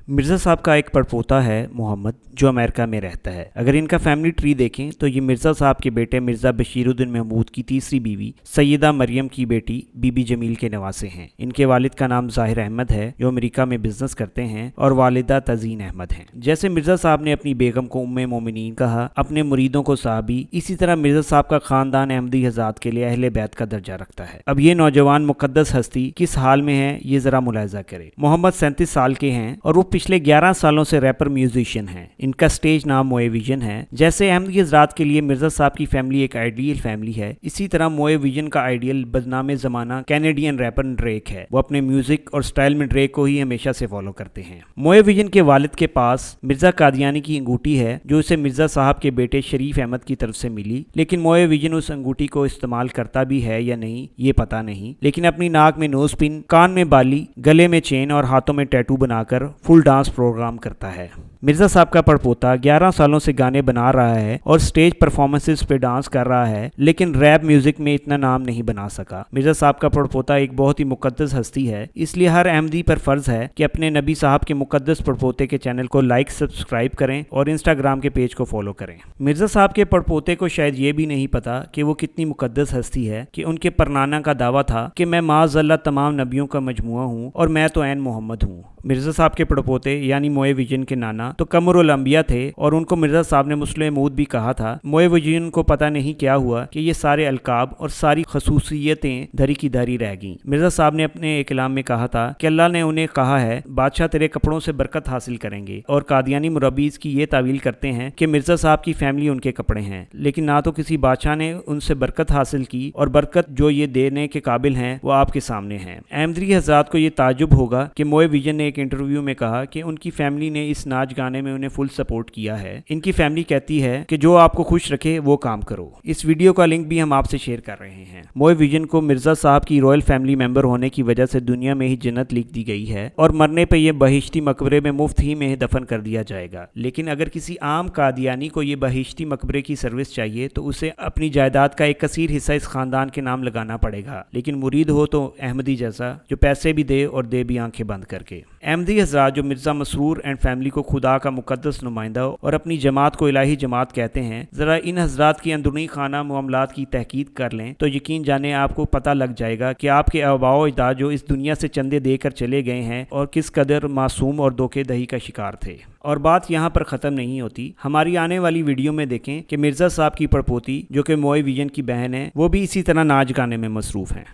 مرزا صاحب کا ایک پڑپوتا ہے محمد جو امریکہ میں رہتا ہے۔ اگر ان کا فیملی ٹری دیکھیں تو یہ مرزا صاحب کے بیٹے مرزا بشیر الدین محمود کی تیسری بیوی سیدہ مریم کی بیٹی بی بی جمیل کے نواسے ہیں۔ ان کے والد کا نام ظاہر احمد ہے جو امریکہ میں بزنس کرتے ہیں اور والدہ تزین احمد ہیں۔ جیسے مرزا صاحب نے اپنی بیگم کو ام مومنین کہا، اپنے مریدوں کو صحابی، اسی طرح مرزا صاحب کا خاندان احمدی حضرات کے لیے اہل بیت کا درجہ رکھتا ہے۔ اب یہ نوجوان مقدس ہستی کس حال میں ہے یہ ذرا ملاحظہ کرے۔ محمد 37 سال کے ہیں اور وہ پچھلے 11 سالوں سے ریپر میوزیشین ہیں۔ ان کا سٹیج نام موئے ویژن ہے۔ جیسے احمدی حضرات کے لیے مرزا صاحب کی فیملی ایک آئیڈیل فیملی ہے، اسی طرح موئے ویژن کا آئیڈیل بدنام زمانہ کینیڈین ریپر ڈریک ہے۔ وہ اپنے میوزک اور سٹائل میں ڈریک کو ہی ہمیشہ سے فالو کرتے ہیں۔ موئے ویژن کے والد کے پاس مرزا قادیانی کی انگوٹھی ہے جو اسے مرزا صاحب کے بیٹے شریف احمد کی طرف سے ملی، لیکن موئے ویژن اس انگوٹھی کو استعمال کرتا بھی ہے یا نہیں یہ پتہ نہیں، لیکن اپنی ناک میں نوز پن، کان میں بالی، گلے میں چین اور ہاتھوں میں ٹیٹو بنا کر فل ڈانس پروگرام کرتا ہے۔ مرزا صاحب کا پڑپوتا 11 سالوں سے گانے بنا رہا ہے اور سٹیج پرفارمنسز پہ ڈانس کر رہا ہے، لیکن ریپ میوزک میں اتنا نام نہیں بنا سکا۔ مرزا صاحب کا پڑپوتا ایک بہت ہی مقدس ہستی ہے، اس لیے ہر احمدی پر فرض ہے کہ اپنے نبی صاحب کے مقدس پڑپوتے کے چینل کو لائک سبسکرائب کریں اور انسٹاگرام کے پیج کو فالو کریں۔ مرزا صاحب کے پڑپوتے کو شاید یہ بھی نہیں پتا کہ وہ کتنی مقدس ہستی ہے کہ ان کے پرنانا کا دعویٰ تھا کہ میں معاذ اللہ تمام نبیوں کا مجموعہ ہوں اور میں تو عین محمد ہوں۔ مرزا صاحب کے پڑپوتے یعنی موئے ویژن کے نانا تو قمر الانبیاء تھے اور ان کو مرزا صاحب نے مسلم مود بھی کہا تھا۔ موئے ویژن کو پتہ نہیں کیا ہوا کہ یہ سارے القاب اور ساری خصوصیتیں دھری کی دھری رہ گئیں۔ مرزا صاحب نے اپنے ایک کلام میں کہا تھا کہ اللہ نے انہیں کہا ہے بادشاہ تیرے کپڑوں سے برکت حاصل کریں گے، اور قادیانی مربیز کی یہ تعویل کرتے ہیں کہ مرزا صاحب کی فیملی ان کے کپڑے ہیں، لیکن نہ تو کسی بادشاہ نے ان سے برکت حاصل کی، اور برکت جو یہ دینے کے قابل ہیں وہ آپ کے سامنے ہیں۔ احمدی حضرات کو یہ تعجب ہوگا کہ موئے ویژن نے ایک انٹرویو میں کہا کہ ان کی فیملی نے اس ناچ گانے میں انہیں فل سپورٹ کیا ہے۔ ان کی فیملی کہتی ہے کہ جو آپ کو خوش رکھے وہ کام کرو۔ اس ویڈیو کا لنک بھی ہم آپ سے شیئر کر رہے ہیں۔ موئے ویژن کو مرزا صاحب کی رائل فیملی ممبر ہونے کی وجہ سے دنیا میں ہی جنت لکھ دی گئی ہے اور مرنے پہ یہ بہشتی مقبرے میں مفت ہی میں دفن کر دیا جائے گا، لیکن اگر کسی عام قادیانی کو یہ بہشتی مقبرے کی سروس چاہیے تو اسے اپنی جائیداد کا ایک کثیر حصہ اس خاندان کے نام لگانا پڑے گا، لیکن مرید ہو تو احمدی جیسا جو پیسے بھی دے اور دے بھی آنکھیں بند کر کے۔ احمدی حضرات جو مرزا مسرور اینڈ فیملی کو خدا کا مقدس نمائندہ اور اپنی جماعت کو الہی جماعت کہتے ہیں، ذرا ان حضرات کی اندرونی خانہ معاملات کی تحقیق کر لیں تو یقین جانے آپ کو پتہ لگ جائے گا کہ آپ کے آباء و اجداد جو اس دنیا سے چندے دے کر چلے گئے ہیں اور کس قدر معصوم اور دھوکے دہی کا شکار تھے۔ اور بات یہاں پر ختم نہیں ہوتی، ہماری آنے والی ویڈیو میں دیکھیں کہ مرزا صاحب کی پڑپوتی جو کہ موئے ویژن کی بہن ہے وہ بھی اسی طرح ناچ گانے میں مصروف ہیں۔